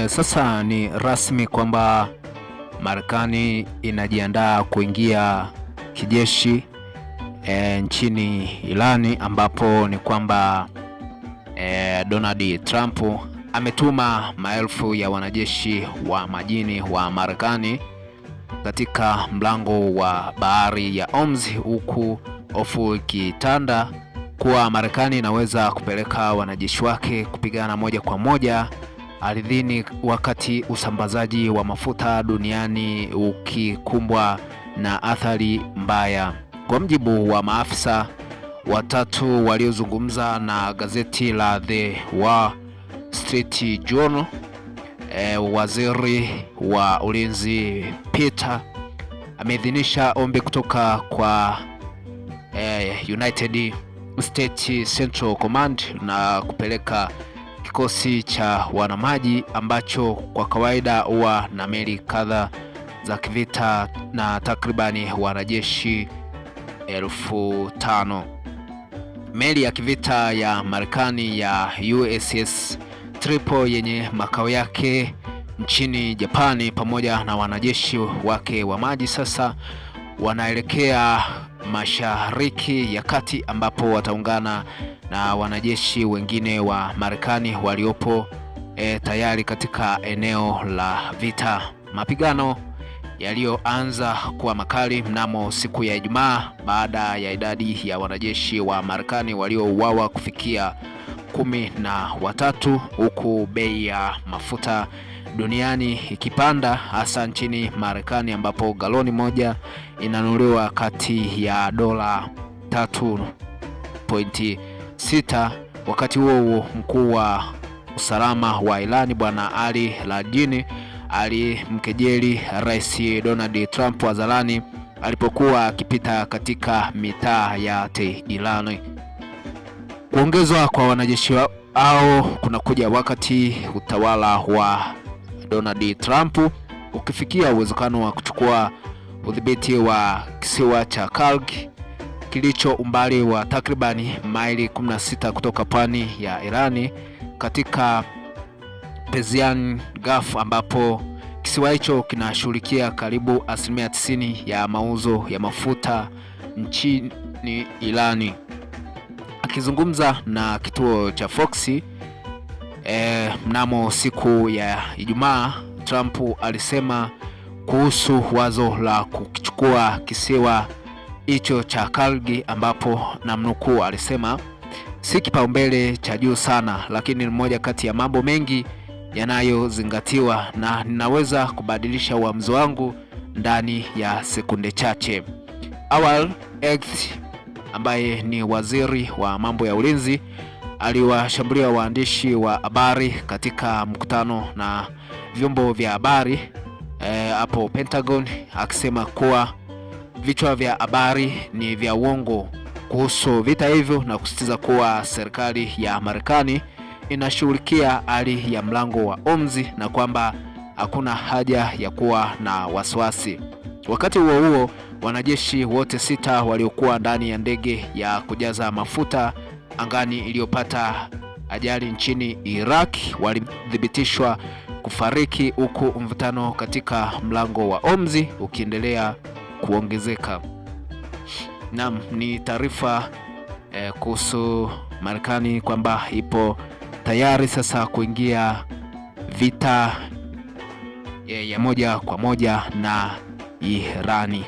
Sasa ni rasmi kwamba Marekani inajiandaa kuingia kijeshi nchini Irani, ambapo ni kwamba Donald Trump ametuma maelfu ya wanajeshi wa majini wa Marekani katika mlango wa bahari ya Hormuz, huku hofu ikitanda kuwa Marekani inaweza kupeleka wanajeshi wake kupigana moja kwa moja ardhini, wakati usambazaji wa mafuta duniani ukikumbwa na athari mbaya. Kwa mjibu wa maafisa watatu waliozungumza na gazeti la The Wall Street Journal, waziri wa ulinzi Peter ameidhinisha ombi kutoka kwa United States Central Command na kupeleka kikosi cha wanamaji ambacho kwa kawaida huwa na meli kadhaa za kivita na takribani wanajeshi 5,000. Meli ya kivita ya Marekani ya USS Triple yenye makao yake nchini Japani pamoja na wanajeshi wake wa maji sasa wanaelekea Mashariki ya Kati, ambapo wataungana na wanajeshi wengine wa Marekani waliopo tayari katika eneo la vita. Mapigano yaliyoanza kuwa makali mnamo siku ya Ijumaa baada ya idadi ya wanajeshi wa Marekani waliouawa kufikia 13, huku bei ya mafuta duniani ikipanda, hasa nchini Marekani ambapo galoni moja inanunuliwa kati ya dola 3.6. Wakati huo mkuu wa usalama wa Irani Bwana Ali Larijani alimkejeli Rais Donald Trump hadharani alipokuwa akipita katika mitaa ya Tehran. Kuongezwa kwa wanajeshi hao kunakuja wakati utawala wa Donald Trump ukifikia uwezekano wa kuchukua udhibiti wa kisiwa cha Karg kilicho umbali wa takribani maili 16 kutoka pwani ya Irani katika Persian Gulf, ambapo kisiwa hicho kinashughulikia karibu 90% ya mauzo ya mafuta nchini Irani. Akizungumza na kituo cha Fox mnamo siku ya Ijumaa, Trump alisema kuhusu wazo la kukichukua kisiwa hicho cha Karg, ambapo namnukuu, alisema si kipaumbele cha juu sana, lakini ni moja kati ya mambo mengi yanayozingatiwa na ninaweza kubadilisha uamuzi wangu ndani ya sekunde chache. Awali X, ambaye ni waziri wa mambo ya ulinzi, aliwashambulia waandishi wa habari katika mkutano na vyombo vya habari hapo Pentagon, akisema kuwa vichwa vya habari ni vya uongo kuhusu vita hivyo na kusisitiza kuwa serikali ya Marekani inashughulikia hali ya mlango wa Hormuz na kwamba hakuna haja ya kuwa na wasiwasi. Wakati huo huo, wanajeshi wote 6 waliokuwa ndani ya ndege ya kujaza mafuta angani iliyopata ajali nchini Iraq walithibitishwa kufariki, huku mvutano katika mlango wa Hormuz ukiendelea kuongezeka. Naam, ni taarifa kuhusu Marekani kwamba ipo tayari sasa kuingia vita ya moja kwa moja na Irani.